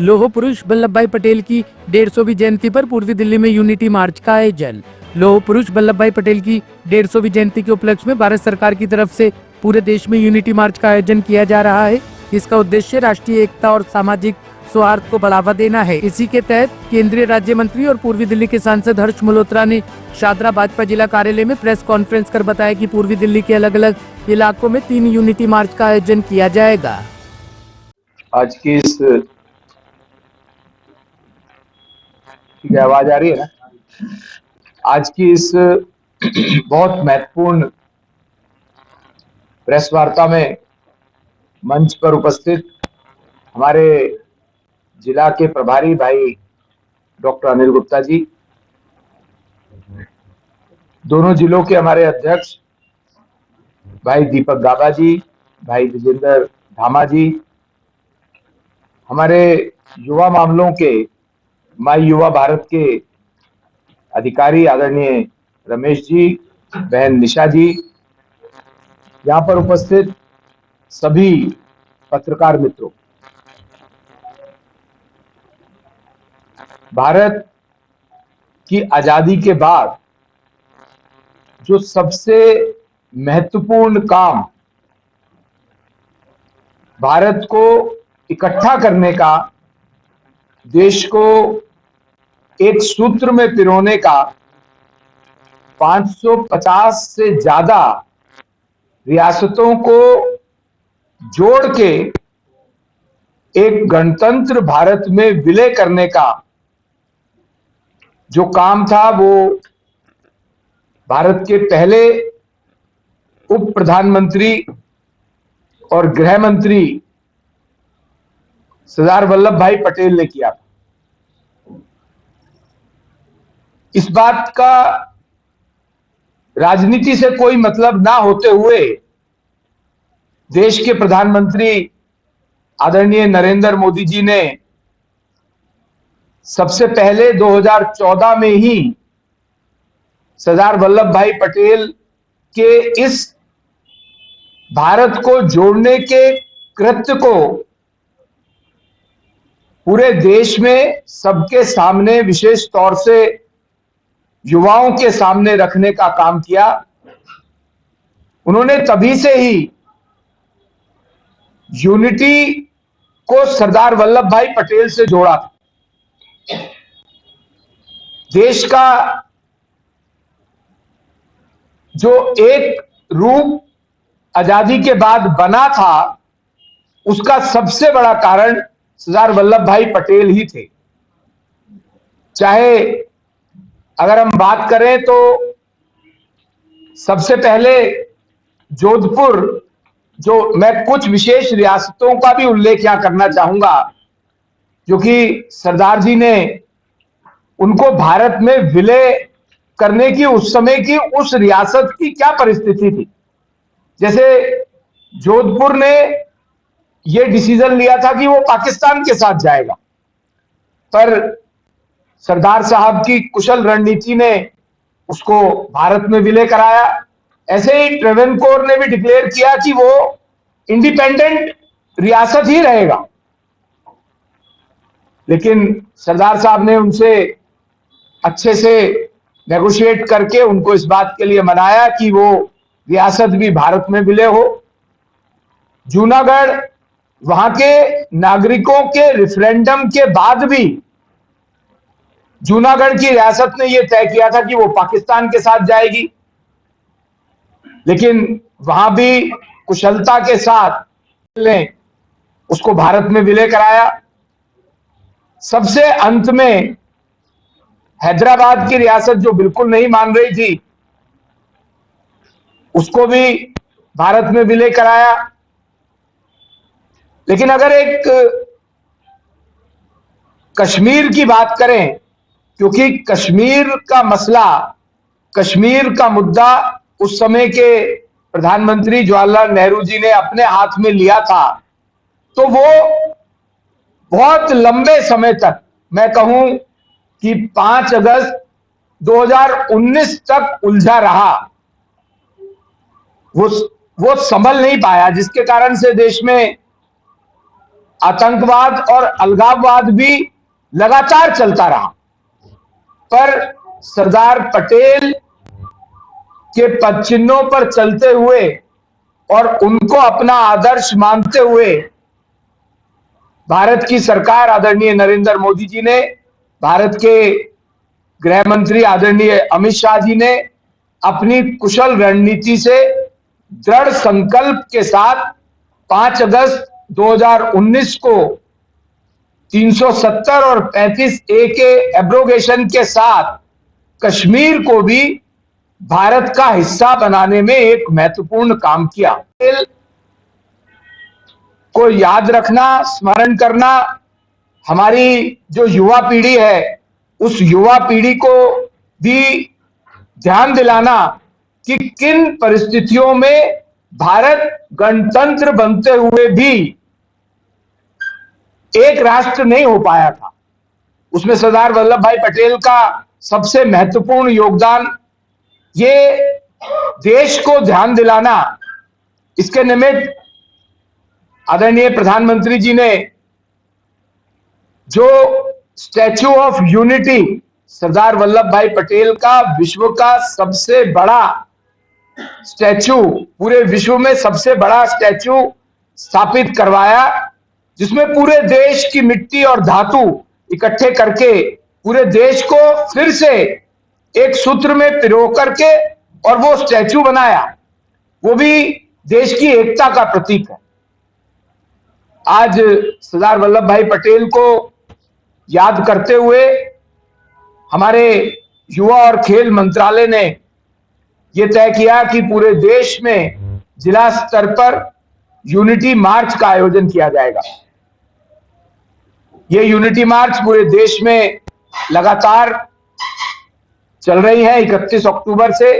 लौह पुरुष वल्लभ भाई पटेल की 150वीं जयंती पर पूर्वी दिल्ली में यूनिटी मार्च का आयोजन। लौह पुरुष वल्लभ भाई पटेल की 150वीं जयंती के उपलक्ष्य में भारत सरकार की तरफ से पूरे देश में यूनिटी मार्च का आयोजन किया जा रहा है। इसका उद्देश्य राष्ट्रीय एकता और सामाजिक सौहार्द को बढ़ावा देना है। इसी के तहत केंद्रीय राज्य मंत्री और पूर्वी दिल्ली के सांसद हर्ष मल्होत्रा ने शादरा भाजपा जिला कार्यालय में प्रेस कॉन्फ्रेंस कर बताया कि पूर्वी दिल्ली के अलग अलग इलाकों में 3 यूनिटी मार्च का आयोजन किया जाएगा। आज की इस आवाज आ रही है ना? आज की इस बहुत महत्वपूर्ण प्रेस वार्ता में मंच पर उपस्थित हमारे जिला के प्रभारी भाई डॉक्टर अनिल गुप्ता जी, दोनों जिलों के हमारे अध्यक्ष भाई दीपक गाबा जी, भाई विजेंद्र धामा जी, हमारे युवा मामलों के माई युवा भारत के अधिकारी आदरणीय रमेश जी, बहन निशा जी, यहाँ पर उपस्थित सभी पत्रकार मित्रों, भारत की आजादी के बाद जो सबसे महत्वपूर्ण काम भारत को इकट्ठा करने का, देश को एक सूत्र में पिरोने का, 550 से ज्यादा रियासतों को जोड़ के एक गणतंत्र भारत में विलय करने का जो काम था, वो भारत के पहले उप प्रधानमंत्री और गृह मंत्री सरदार वल्लभ भाई पटेल ने किया। इस बात का राजनीति से कोई मतलब ना होते हुए देश के प्रधानमंत्री आदरणीय नरेंद्र मोदी जी ने सबसे पहले 2014 में ही सरदार वल्लभ भाई पटेल के इस भारत को जोड़ने के कृत्य को पूरे देश में सबके सामने, विशेष तौर से युवाओं के सामने रखने का काम किया। उन्होंने तभी से ही यूनिटी को सरदार वल्लभ भाई पटेल से जोड़ा। देश का जो एक रूप आजादी के बाद बना था, उसका सबसे बड़ा कारण सरदार वल्लभ भाई पटेल ही थे। चाहे अगर हम बात करें तो सबसे पहले जोधपुर, जो मैं कुछ विशेष रियासतों का भी उल्लेख यहां करना चाहूंगा, जो कि सरदार जी ने उनको भारत में विलय करने की उस समय की उस रियासत की क्या परिस्थिति थी। जैसे जोधपुर ने यह डिसीजन लिया था कि वो पाकिस्तान के साथ जाएगा, पर सरदार साहब की कुशल रणनीति ने उसको भारत में विलय कराया। ऐसे ही ट्रेवेनकोर ने भी डिक्लेयर किया कि वो इंडिपेंडेंट रियासत ही रहेगा, लेकिन सरदार साहब ने उनसे अच्छे से नेगोशिएट करके उनको इस बात के लिए मनाया कि वो रियासत भी भारत में विलय हो। जूनागढ़, वहां के नागरिकों के रेफरेंडम के बाद भी जूनागढ़ की रियासत ने यह तय किया था कि वो पाकिस्तान के साथ जाएगी, लेकिन वहां भी कुशलता के साथ ने उसको भारत में विलय कराया। सबसे अंत में हैदराबाद की रियासत, जो बिल्कुल नहीं मान रही थी, उसको भी भारत में विलय कराया। लेकिन अगर एक कश्मीर की बात करें, क्योंकि कश्मीर का मसला, कश्मीर का मुद्दा उस समय के प्रधानमंत्री जवाहरलाल नेहरू जी ने अपने हाथ में लिया था, तो वो बहुत लंबे समय तक, मैं कहूं कि 5 अगस्त 2019 तक उलझा रहा। वो संभल नहीं पाया, जिसके कारण से देश में आतंकवाद और अलगाववाद भी लगातार चलता रहा, पर सरदार पटेल के पदचिन्हों पर चलते हुए और उनको अपना आदर्श मानते हुए भारत की सरकार आदरणीय नरेंद्र मोदी जी ने, भारत के गृह मंत्री आदरणीय अमित शाह जी ने अपनी कुशल रणनीति से दृढ़ संकल्प के साथ 5 अगस्त 2019 को 370 और 35A के एब्रोगेशन के साथ कश्मीर को भी भारत का हिस्सा बनाने में एक महत्वपूर्ण काम किया। को याद रखना, स्मरण करना, हमारी जो युवा पीढ़ी है उस युवा पीढ़ी को भी ध्यान दिलाना कि किन परिस्थितियों में भारत गणतंत्र बनते हुए भी एक राष्ट्र नहीं हो पाया था। उसमें सरदार वल्लभ भाई पटेल का सबसे महत्वपूर्ण योगदान, ये देश को ध्यान दिलाना। इसके निमित्त आदरणीय प्रधानमंत्री जी ने जो statue of unity, Sardar Vallabh भाई पटेल का विश्व का सबसे बड़ा स्टैच्यू, पूरे विश्व में सबसे बड़ा स्टैच्यू स्थापित करवाया, जिसमें पूरे देश की मिट्टी और धातु इकट्ठे करके पूरे देश को फिर से एक सूत्र में पिरो करके और वो स्टैच्यू बनाया, वो भी देश की एकता का प्रतीक है। आज सरदार वल्लभ भाई पटेल को याद करते हुए हमारे युवा और खेल मंत्रालय ने यह तय किया कि पूरे देश में जिला स्तर पर यूनिटी मार्च का आयोजन किया जाएगा। ये यूनिटी मार्च पूरे देश में लगातार चल रही है। 31 अक्टूबर से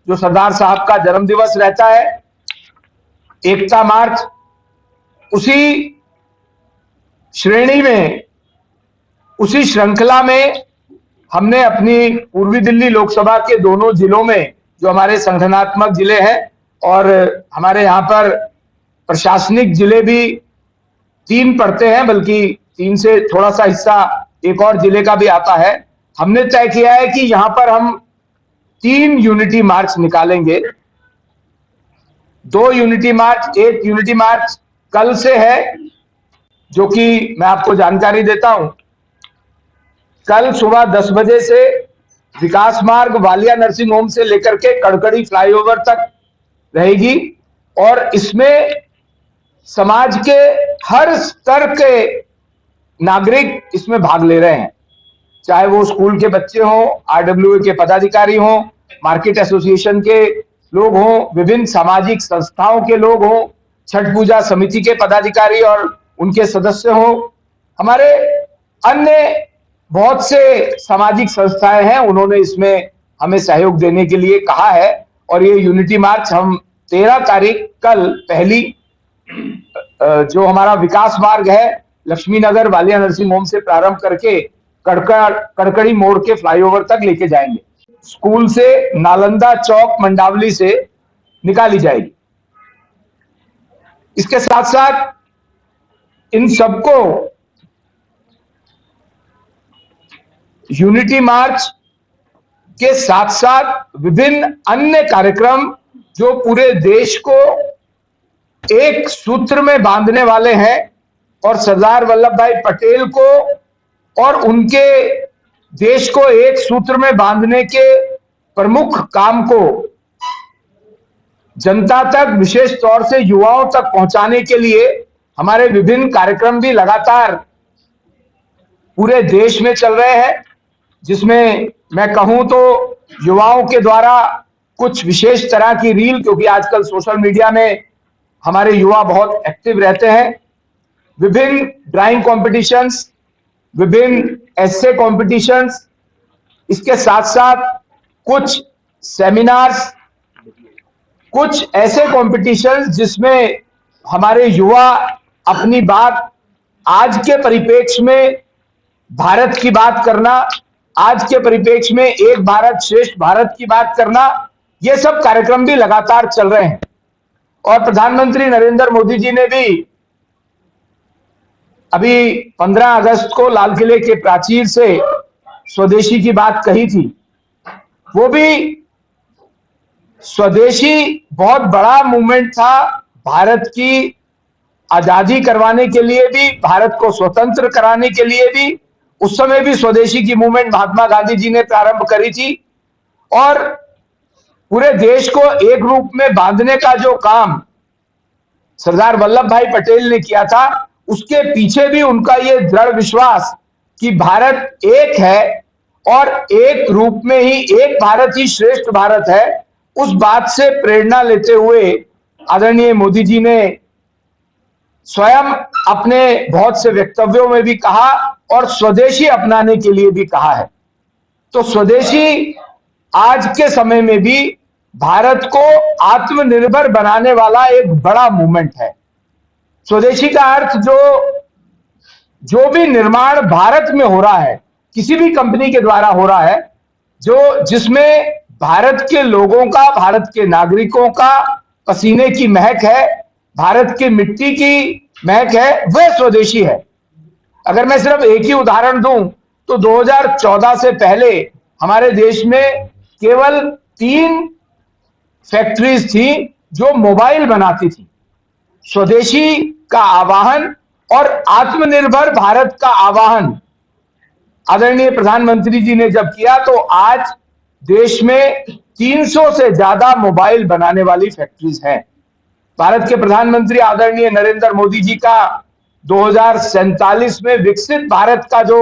जो सरदार साहब का जन्मदिवस रहता है, एकता मार्च, उसी श्रेणी में, उसी श्रृंखला में हमने अपनी पूर्वी दिल्ली लोकसभा के दोनों जिलों में, जो हमारे संगठनात्मक जिले हैं और हमारे यहाँ पर प्रशासनिक जिले भी 3 पड़ते हैं, बल्कि 3 से थोड़ा सा हिस्सा एक और जिले का भी आता है, हमने तय किया है कि यहां पर हम 3 यूनिटी मार्च निकालेंगे। 2 यूनिटी मार्च, एक यूनिटी मार्च कल से है, जो कि मैं आपको जानकारी देता हूं। कल सुबह 10 बजे से विकास मार्ग वालिया नर्सिंग होम से लेकर के कड़कड़ी फ्लाईओवर तक रहेगी और इसमें समाज के हर स्तर के नागरिक इसमें भाग ले रहे हैं, चाहे वो स्कूल के बच्चे हों, आरडब्ल्यूए के पदाधिकारी हों, मार्केट एसोसिएशन के लोग हों, विभिन्न सामाजिक संस्थाओं के लोग हों, छठ पूजा समिति के पदाधिकारी और उनके सदस्य हों, हमारे अन्य बहुत से सामाजिक संस्थाएं हैं, उन्होंने इसमें हमें सहयोग देने के लिए कहा है। और ये यूनिटी मार्च हम 13 तारीख कल पहली जो हमारा विकास मार्ग है लक्ष्मी नगर वालिया नर्सिंग होम से प्रारंभ करके कड़कड़ी मोड़ के फ्लाईओवर तक लेके जाएंगे। स्कूल से नालंदा चौक मंडावली से निकाली जाएगी। इसके साथ साथ इन सबको यूनिटी मार्च के साथ साथ विभिन्न अन्य कार्यक्रम जो पूरे देश को एक सूत्र में बांधने वाले हैं और सरदार वल्लभ भाई पटेल को और उनके देश को एक सूत्र में बांधने के प्रमुख काम को जनता तक, विशेष तौर से युवाओं तक पहुंचाने के लिए हमारे विभिन्न कार्यक्रम भी लगातार पूरे देश में चल रहे हैं, जिसमें मैं कहूं तो युवाओं के द्वारा कुछ विशेष तरह की रील, क्योंकि आजकल सोशल मीडिया में हमारे युवा बहुत एक्टिव रहते हैं, विभिन्न ड्राइंग कॉम्पिटिशन्स, विभिन्न एस्से कॉम्पिटिशन्स, इसके साथ साथ कुछ सेमिनार्स, कुछ ऐसे कॉम्पिटिशन्स जिसमें हमारे युवा अपनी बात आज के परिप्रेक्ष्य में भारत की बात करना, आज के परिप्रेक्ष्य में एक भारत श्रेष्ठ भारत की बात करना, ये सब कार्यक्रम भी लगातार चल रहे हैं। और प्रधानमंत्री नरेंद्र मोदी जी ने भी अभी 15 अगस्त को लाल किले के प्राचीर से स्वदेशी की बात कही थी, वो भी स्वदेशी बहुत बड़ा मूवमेंट था। भारत की आजादी करवाने के लिए भी, भारत को स्वतंत्र कराने के लिए भी उस समय भी स्वदेशी की मूवमेंट महात्मा गांधी जी ने प्रारंभ करी थी। और पूरे देश को एक रूप में बांधने का जो काम सरदार वल्लभ भाई पटेल ने किया था, उसके पीछे भी उनका ये दृढ़ विश्वास कि भारत एक है और एक रूप में ही एक भारत ही श्रेष्ठ भारत है, उस बात से प्रेरणा लेते हुए आदरणीय मोदी जी ने स्वयं अपने बहुत से वक्तव्यों में भी कहा और स्वदेशी अपनाने के लिए भी कहा है। तो स्वदेशी आज के समय में भी भारत को आत्मनिर्भर बनाने वाला एक बड़ा मूवमेंट है। स्वदेशी का अर्थ जो भी निर्माण भारत में हो रहा है, किसी भी कंपनी के द्वारा हो रहा है, जिसमें भारत के लोगों का, भारत के नागरिकों का पसीने की महक है, भारत की मिट्टी की महक है, वह स्वदेशी है। अगर मैं सिर्फ एक ही उदाहरण दूं तो 2014 से पहले हमारे देश में केवल 3 फैक्ट्रीज थी जो मोबाइल बनाती थी। स्वदेशी का आवाहन और आत्मनिर्भर भारत का आवाहन आदरणीय प्रधानमंत्री जी ने जब किया तो आज देश में 300 से ज्यादा मोबाइल बनाने वाली फैक्ट्रीज हैं। भारत के प्रधानमंत्री आदरणीय नरेंद्र मोदी जी का 2047 में विकसित भारत का जो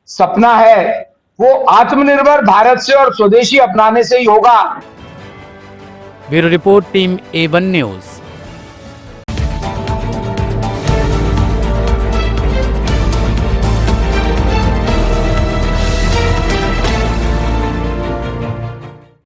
सपना है, वो आत्मनिर्भर भारत से और स्वदेशी अपनाने से ही होगा। Bureau report, team A1 news.